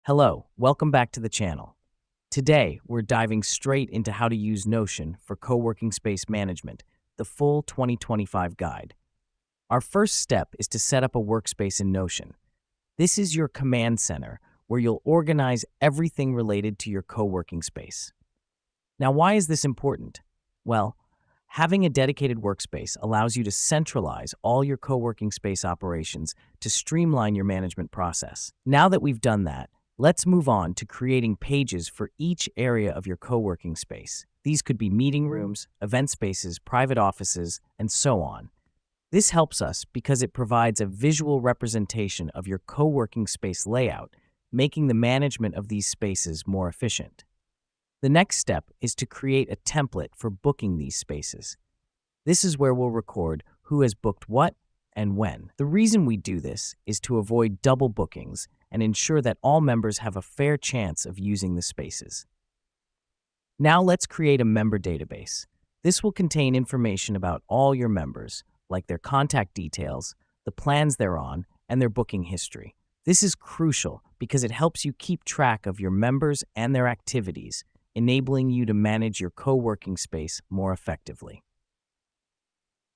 Hello, welcome back to the channel. Today, we're diving straight into how to use Notion for co-working space management, the full 2025 guide. Our first step is to set up a workspace in Notion. This is your command center where you'll organize everything related to your co-working space. Now, why is this important? Well, having a dedicated workspace allows you to centralize all your co-working space operations to streamline your management process. Now that we've done that, let's move on to creating pages for each area of your co-working space. These could be meeting rooms, event spaces, private offices, and so on. This helps us because it provides a visual representation of your co-working space layout, making the management of these spaces more efficient. The next step is to create a template for booking these spaces. This is where we'll record who has booked what and when. The reason we do this is to avoid double bookings and ensure that all members have a fair chance of using the spaces. Now let's create a member database. This will contain information about all your members, like their contact details, the plans they're on, and their booking history. This is crucial because it helps you keep track of your members and their activities, enabling you to manage your co-working space more effectively.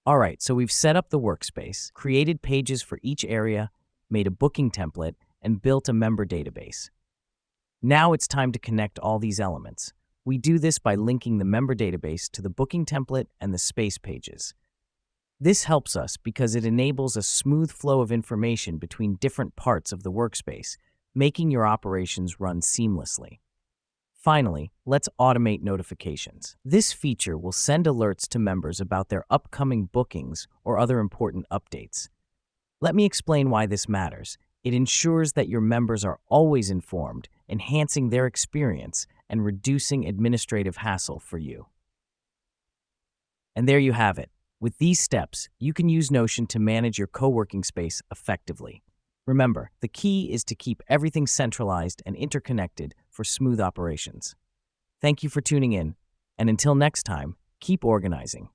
All right, so we've set up the workspace, created pages for each area, made a booking template, and built a member database. Now it's time to connect all these elements. We do this by linking the member database to the booking template and the space pages. This helps us because it enables a smooth flow of information between different parts of the workspace, making your operations run seamlessly. Finally, let's automate notifications. This feature will send alerts to members about their upcoming bookings or other important updates. Let me explain why this matters. It ensures that your members are always informed, enhancing their experience and reducing administrative hassle for you. And there you have it. With these steps, you can use Notion to manage your co-working space effectively. Remember, the key is to keep everything centralized and interconnected for smooth operations. Thank you for tuning in, and until next time, keep organizing.